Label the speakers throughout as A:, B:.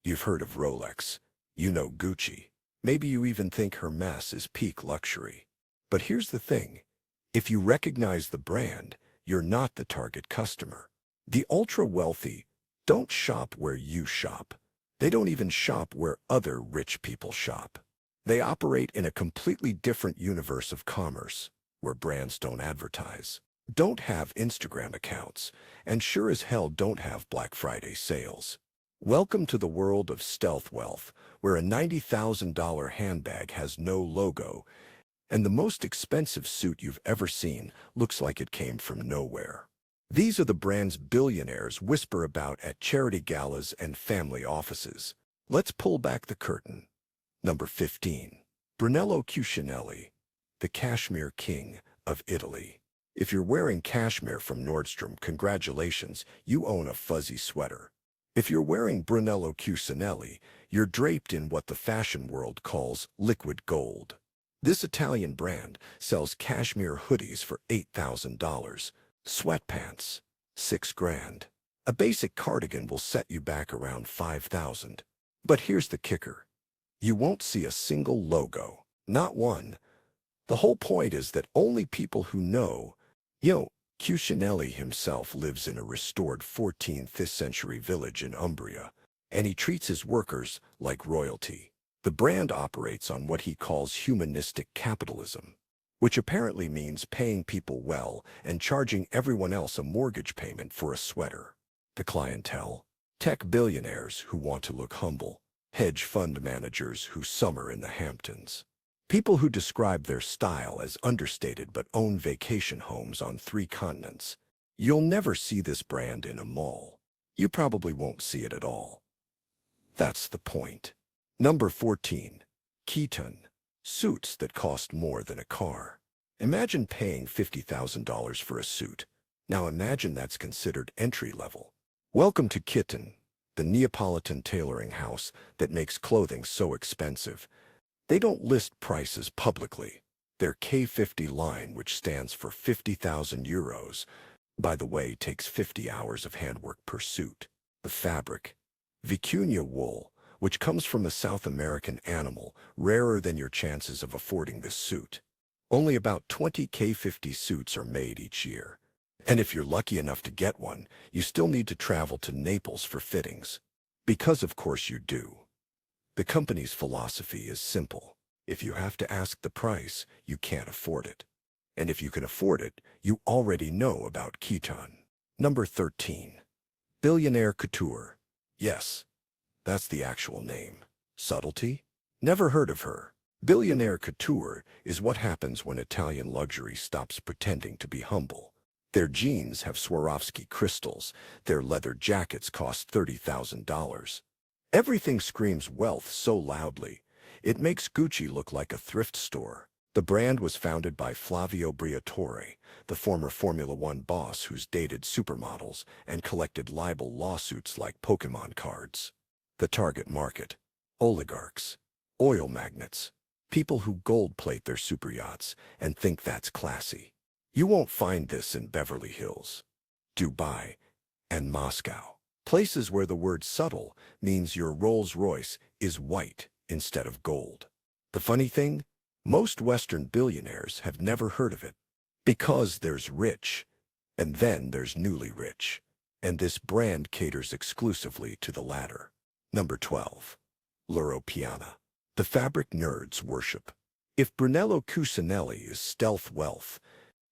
A: You've heard of Rolex. You know Gucci. Maybe you even think Hermes is peak luxury. But here's the thing. If you recognize the brand, you're not the target customer. The ultra-wealthy don't shop where you shop. They don't even shop where other rich people shop. They operate in a completely different universe of commerce, where brands don't advertise, don't have Instagram accounts, and sure as hell don't have Black Friday sales. Welcome to the world of stealth wealth, where a $90,000 handbag has no logo, and the most expensive suit you've ever seen looks like it came from nowhere. These are the brands billionaires whisper about at charity galas and family offices. Let's pull back the curtain. Number 15. Brunello Cucinelli, the Cashmere King of Italy. If you're wearing cashmere from Nordstrom, congratulations, you own a fuzzy sweater. If you're wearing Brunello Cucinelli, you're draped in what the fashion world calls liquid gold. This Italian brand sells cashmere hoodies for $8,000, sweatpants, $6,000. A basic cardigan will set you back around $5,000. But here's the kicker. You won't see a single logo, not one. The whole point is that only people who know. Cucinelli himself lives in a restored 14th century village in Umbria, and he treats his workers like royalty. The brand operates on what he calls humanistic capitalism, which apparently means paying people well and charging everyone else a mortgage payment for a sweater. The clientele? Tech billionaires who want to look humble, hedge fund managers who summer in the Hamptons. People who describe their style as understated but own vacation homes on 3 continents. You'll never see this brand in a mall. You probably won't see it at all. That's the point. Number 14. Keaton. Suits that cost more than a car. Imagine paying $50,000 for a suit. Now imagine that's considered entry level. Welcome to Keaton, the Neapolitan tailoring house that makes clothing so expensive. They don't list prices publicly. Their K50 line, which stands for 50,000 euros, by the way, takes 50 hours of handwork per suit. The fabric, vicuña wool, which comes from a South American animal, rarer than your chances of affording this suit. Only about 20 K50 suits are made each year. And if you're lucky enough to get one, you still need to travel to Naples for fittings. Because of course you do. The company's philosophy is simple. If you have to ask the price, you can't afford it. And if you can afford it, you already know about Keaton. Number 13. Billionaire Couture. Yes, that's the actual name. Subtlety? Never heard of her. Billionaire Couture is what happens when Italian luxury stops pretending to be humble. Their jeans have Swarovski crystals. Their leather jackets cost $30,000. Everything screams wealth so loudly, it makes Gucci look like a thrift store. The brand was founded by Flavio Briatore, the former Formula One boss who's dated supermodels and collected libel lawsuits like Pokemon cards. The target market: oligarchs, oil magnates, people who gold-plate their superyachts and think that's classy. You won't find this in Beverly Hills, Dubai, and Moscow. Places where the word subtle means your Rolls-Royce is white instead of gold. The funny thing? Most Western billionaires have never heard of it. Because there's rich, and then there's newly rich. And this brand caters exclusively to the latter. Number 12. Loro Piana. The fabric nerds worship. If Brunello Cucinelli is stealth wealth,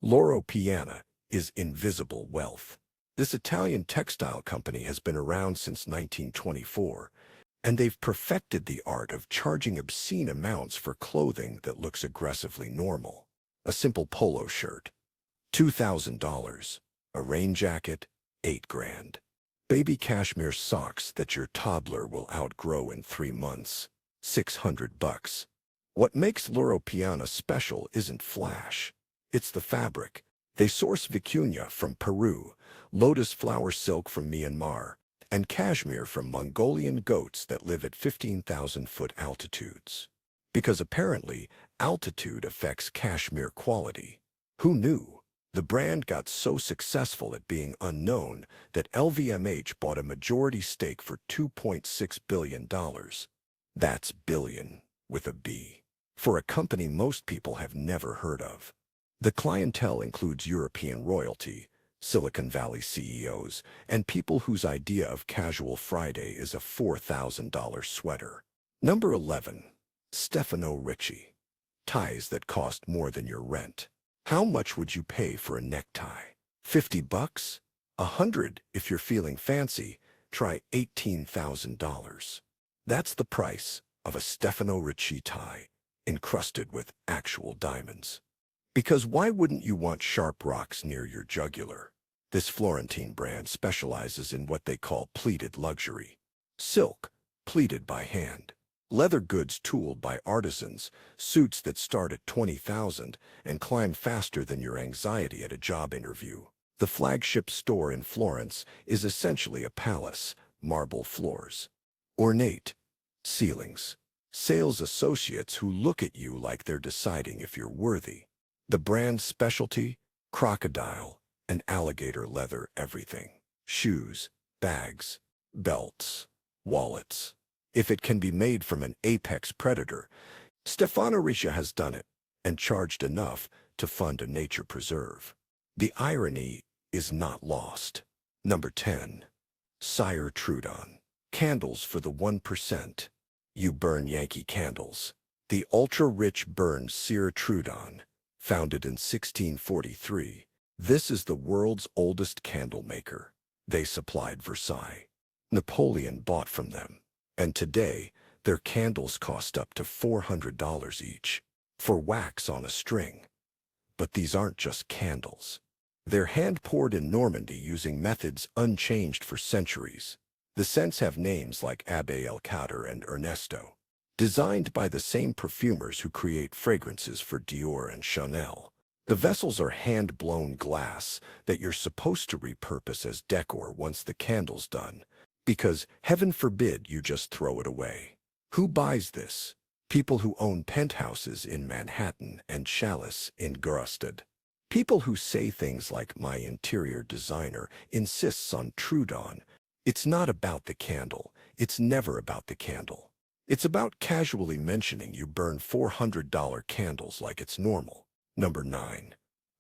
A: Loro Piana is invisible wealth. This Italian textile company has been around since 1924, and they've perfected the art of charging obscene amounts for clothing that looks aggressively normal. A simple polo shirt, $2,000. A rain jacket, $8,000. Baby cashmere socks that your toddler will outgrow in 3 months, $600. What makes Loro Piana special isn't flash. It's the fabric. They source vicuña from Peru, lotus flower silk from Myanmar, and cashmere from Mongolian goats that live at 15,000-foot altitudes. Because apparently, altitude affects cashmere quality. Who knew? The brand got so successful at being unknown that LVMH bought a majority stake for $2.6 billion. That's billion with a B. For a company most people have never heard of. The clientele includes European royalty, Silicon Valley CEOs, and people whose idea of casual Friday is a $4,000 sweater. Number 11. Stefano Ricci. Ties that cost more than your rent. How much would you pay for a necktie? 50 bucks? 100 if you're feeling fancy. Try $18,000. That's the price of a Stefano Ricci tie, encrusted with actual diamonds. Because why wouldn't you want sharp rocks near your jugular? This Florentine brand specializes in what they call pleated luxury. Silk, pleated by hand. Leather goods tooled by artisans, suits that start at $20,000 and climb faster than your anxiety at a job interview. The flagship store in Florence is essentially a palace, marble floors, ornate ceilings, sales associates who look at you like they're deciding if you're worthy. The brand's specialty? Crocodile and alligator leather everything. Shoes, bags, belts, wallets. If it can be made from an apex predator, Stefano Ricci has done it and charged enough to fund a nature preserve. The irony is not lost. Number 10. Sire Trudon. Candles for the 1%. You burn Yankee candles. The ultra-rich burned Sire Trudon, founded in 1643. This is the world's oldest candle maker. They supplied Versailles. Napoleon bought from them. And today, their candles cost up to $400 each for wax on a string. But these aren't just candles. They're hand-poured in Normandy using methods unchanged for centuries. The scents have names like Abbé Elkader and Ernesto, designed by the same perfumers who create fragrances for Dior and Chanel. The vessels are hand-blown glass that you're supposed to repurpose as decor once the candle's done, because heaven forbid you just throw it away. Who buys this? People who own penthouses in Manhattan and Chalice in Grostad. People who say things like, my interior designer insists on Trudon. It's not about the candle. It's never about the candle. It's about casually mentioning you burn $400 candles like it's normal. Number 9.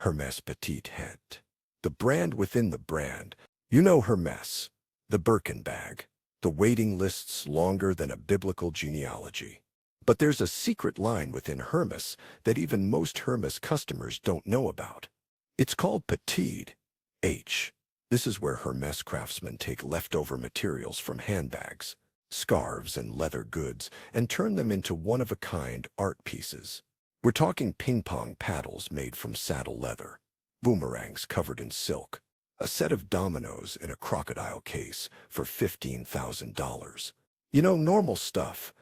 A: Hermès Petite Het. The brand within the brand. You know Hermès, the Birkin bag. The waiting list's longer than a biblical genealogy. But there's a secret line within Hermès that even most Hermès customers don't know about. It's called Petite H. This is where Hermès craftsmen take leftover materials from handbags, scarves, and leather goods and turn them into one-of-a-kind art pieces. We're talking ping-pong paddles made from saddle leather, boomerangs covered in silk, a set of dominoes in a crocodile case for $15,000. You know, normal stuff.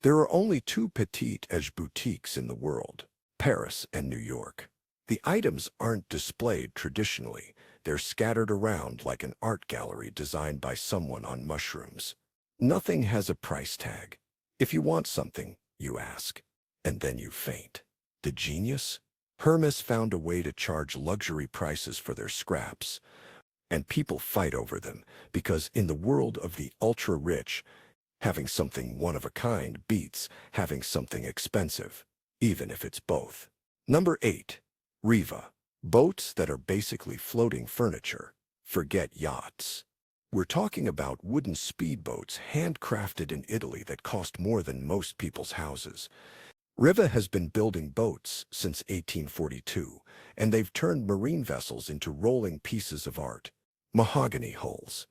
A: There are only two Petite Edge boutiques in the world, Paris and New York. The items aren't displayed traditionally. They're scattered around like an art gallery designed by someone on mushrooms. Nothing has a price tag. If you want something, you ask, and then you faint. The genius? Hermès found a way to charge luxury prices for their scraps, and people fight over them because in the world of the ultra-rich, having something one-of-a-kind beats having something expensive, even if it's both. Number 8. Riva. Boats that are basically floating furniture. Forget yachts. We're talking about wooden speedboats handcrafted in Italy that cost more than most people's houses. Riva has been building boats since 1842, and they've turned marine vessels into rolling pieces of art. Mahogany hulls,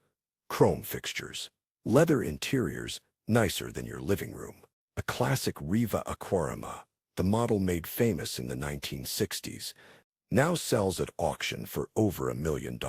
A: chrome fixtures, leather interiors nicer than your living room. A classic Riva Aquarema, the model made famous in the 1960s, now sells at auction for over $1 million.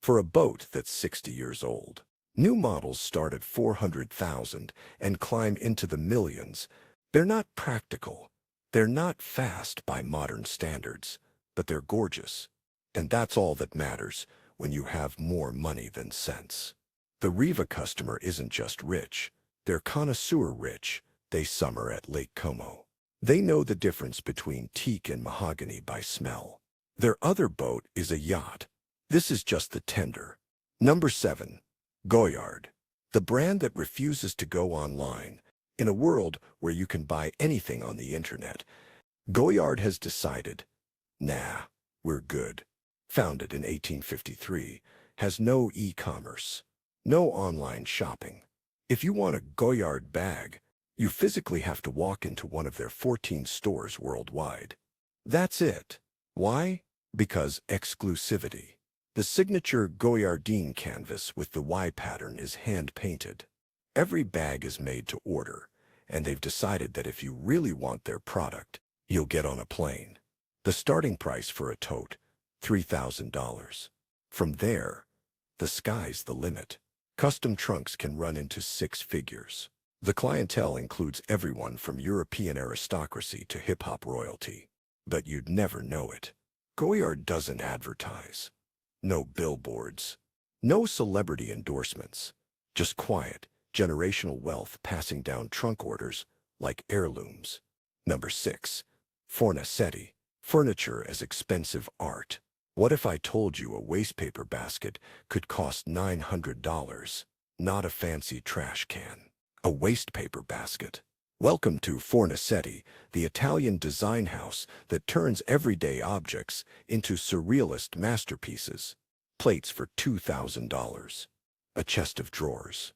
A: For a boat that's 60 years old. New models start at $400,000 and climb into the millions. They're not practical. They're not fast by modern standards, but they're gorgeous. And that's all that matters when you have more money than sense. The Riva customer isn't just rich. They're connoisseur rich. They summer at Lake Como. They know the difference between teak and mahogany by smell. Their other boat is a yacht. This is just the tender. Number 7. Goyard. The brand that refuses to go online. In a world where you can buy anything on the internet, Goyard has decided, nah, we're good. Founded in 1853, has no e-commerce, no online shopping. If you want a Goyard bag, you physically have to walk into one of their 14 stores worldwide. That's it. Why? Because exclusivity. The signature Goyardine canvas with the Y pattern is hand-painted. Every bag is made to order, and they've decided that if you really want their product, you'll get on a plane. The starting price for a tote, $3,000. From there, the sky's the limit. Custom trunks can run into 6 figures. The clientele includes everyone from European aristocracy to hip-hop royalty. But you'd never know it. Goyard doesn't advertise. No billboards. No celebrity endorsements. Just quiet, generational wealth passing down trunk orders like heirlooms. Number 6. Fornasetti. Furniture as expensive art. What if I told you a wastepaper basket could cost $900? Not a fancy trash can. A wastepaper basket. Welcome to Fornasetti, the Italian design house that turns everyday objects into surrealist masterpieces. Plates for $2,000. A chest of drawers.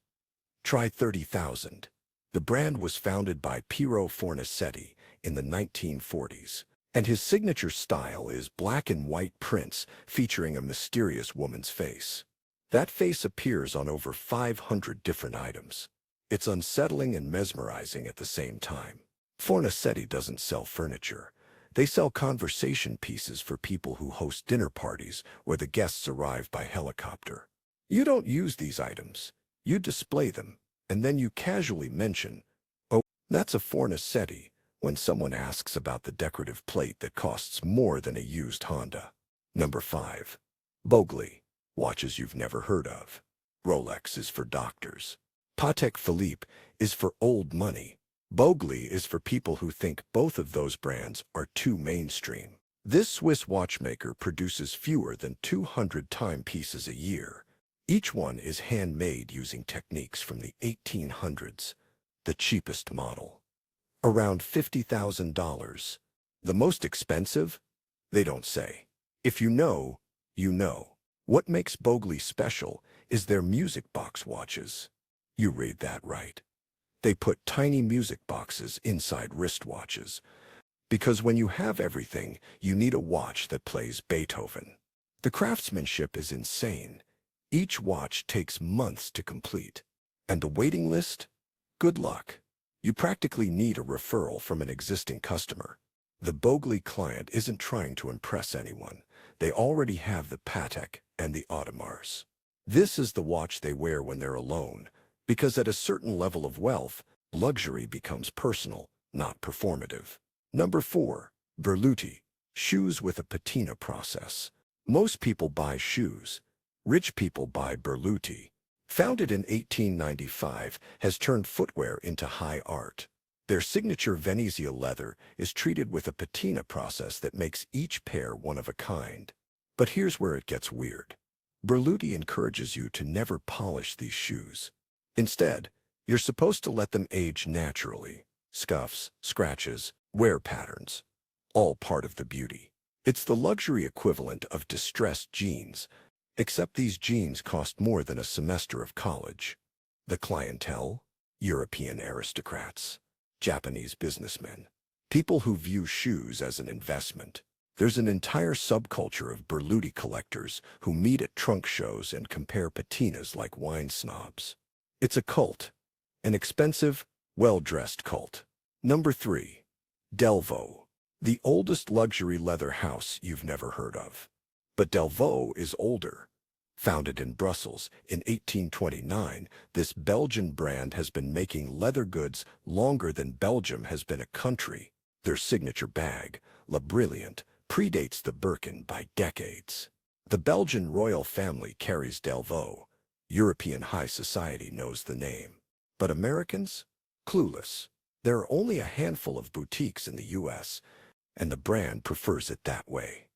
A: Try $30,000. The brand was founded by Piero Fornasetti in the 1940s, and his signature style is black and white prints featuring a mysterious woman's face. That face appears on over 500 different items. It's unsettling and mesmerizing at the same time. Fornasetti doesn't sell furniture. They sell conversation pieces for people who host dinner parties where the guests arrive by helicopter. You don't use these items. You display them, and then you casually mention, "Oh, that's a Fornasetti," when someone asks about the decorative plate that costs more than a used Honda. Number 5. Bogli. Watches you've never heard of. Rolex is for doctors. Patek Philippe is for old money. Bogli is for people who think both of those brands are too mainstream. This Swiss watchmaker produces fewer than 200 timepieces a year. Each one is handmade using techniques from the 1800s. The cheapest model, around $50,000. The most expensive? They don't say. If you know, you know. What makes Bogli special is their music box watches. You read that right. They put tiny music boxes inside wristwatches. Because when you have everything, you need a watch that plays Beethoven. The craftsmanship is insane. Each watch takes months to complete. And the waiting list? Good luck. You practically need a referral from an existing customer. The Bogli client isn't trying to impress anyone. They already have the Patek and the Audemars. This is the watch they wear when they're alone. Because at a certain level of wealth, luxury becomes personal, not performative. Number 4. Berluti. Shoes with a patina process. Most people buy shoes. Rich people buy Berluti. Founded in 1895, has turned footwear into high art. Their signature Venezia leather is treated with a patina process that makes each pair one of a kind. But here's where it gets weird. Berluti encourages you to never polish these shoes. Instead, you're supposed to let them age naturally. Scuffs, scratches, wear patterns. All part of the beauty. It's the luxury equivalent of distressed jeans, except these jeans cost more than a semester of college. The clientele? European aristocrats. Japanese businessmen. People who view shoes as an investment. There's an entire subculture of Berluti collectors who meet at trunk shows and compare patinas like wine snobs. It's a cult. An expensive, well-dressed cult. Number 3. Delvaux. The oldest luxury leather house you've never heard of. But Delvaux is older. Founded in Brussels in 1829, this Belgian brand has been making leather goods longer than Belgium has been a country. Their signature bag, La Brilliant, predates the Birkin by decades. The Belgian royal family carries Delvaux. European high society knows the name. But Americans? Clueless. There are only a handful of boutiques in the U.S., and the brand prefers it that way.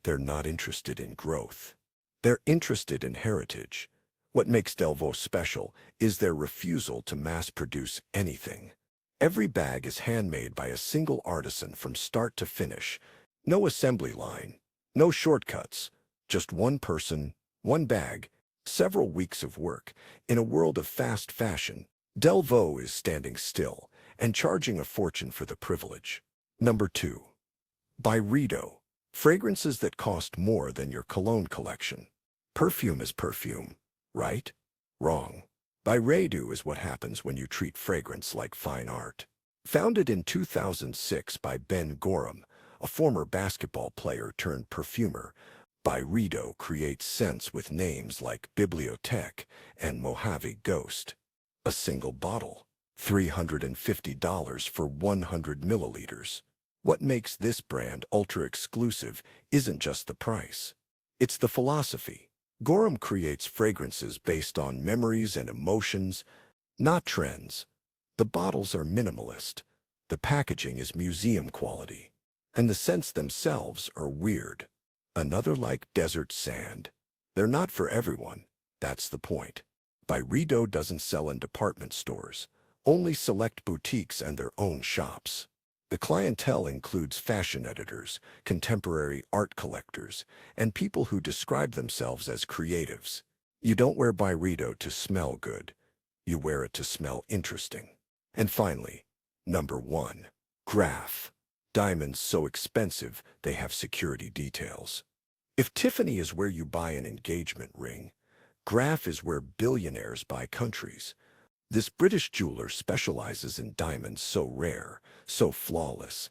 A: They're not interested in growth. They're interested in heritage. What makes Delvaux special is their refusal to mass-produce anything. Every bag is handmade by a single artisan from start to finish. No assembly line, no shortcuts, just one person, one bag, several weeks of work. In a world of fast fashion, Delvaux is standing still and charging a fortune for the privilege. Number 2. Byredo. Fragrances that cost more than your cologne collection. Perfume is perfume, right? Wrong. Byredo is what happens when you treat fragrance like fine art. Founded in 2006 by Ben Gorham, a former basketball player turned perfumer, Byredo creates scents with names like Bibliothèque and Mojave Ghost. A single bottle, $350 for 100 milliliters. What makes this brand ultra-exclusive isn't just the price. It's the philosophy. Gorham creates fragrances based on memories and emotions, not trends. The bottles are minimalist. The packaging is museum quality. And the scents themselves are weird. Another like desert sand. They're not for everyone. That's the point. Byredo doesn't sell in department stores, only select boutiques and their own shops. The clientele includes fashion editors, contemporary art collectors, and people who describe themselves as creatives. You don't wear Byredo to smell good. You wear it to smell interesting. And finally, number 1. Graf. Diamonds so expensive they have security details. If Tiffany is where you buy an engagement ring, Graf is where billionaires buy countries. This British jeweler specializes in diamonds so rare, so flawless.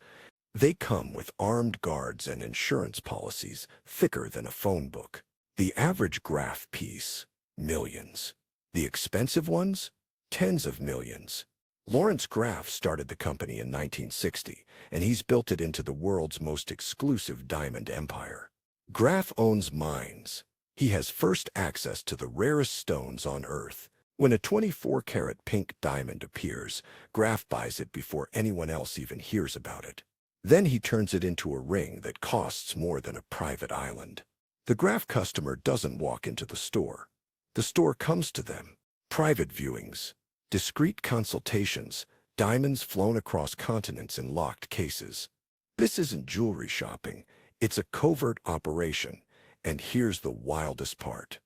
A: They come with armed guards and insurance policies thicker than a phone book. The average Graf piece, millions. The expensive ones, tens of millions. Lawrence Graf started the company in 1960, and he's built it into the world's most exclusive diamond empire. Graf owns mines. He has first access to the rarest stones on Earth. When a 24-karat pink diamond appears, Graf buys it before anyone else even hears about it. Then he turns it into a ring that costs more than a private island. The Graf customer doesn't walk into the store. The store comes to them. Private viewings, discreet consultations, diamonds flown across continents in locked cases. This isn't jewelry shopping. It's a covert operation. And here's the wildest part.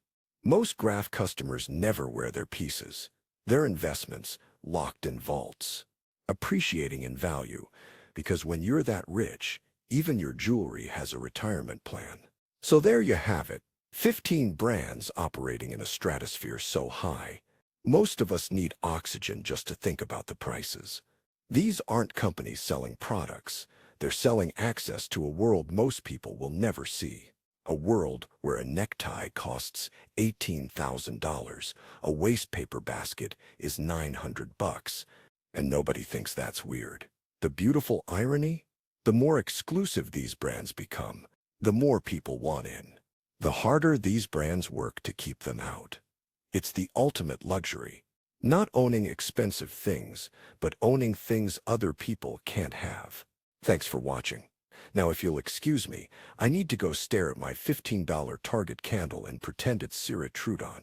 A: Most Graf customers never wear their pieces. They're investments, locked in vaults, appreciating in value, because when you're that rich, even your jewelry has a retirement plan. So there you have it, 15 brands operating in a stratosphere so high. Most of us need oxygen just to think about the prices. These aren't companies selling products. They're selling access to a world most people will never see. A world where a necktie costs $18,000, a wastepaper basket is $900, and nobody thinks that's weird. The beautiful irony? The more exclusive these brands become, the more people want in. The harder these brands work to keep them out. It's the ultimate luxury. Not owning expensive things, but owning things other people can't have. Thanks for watching. Now, if you'll excuse me, I need to go stare at my $15 Target candle and pretend it's Cira Trudon.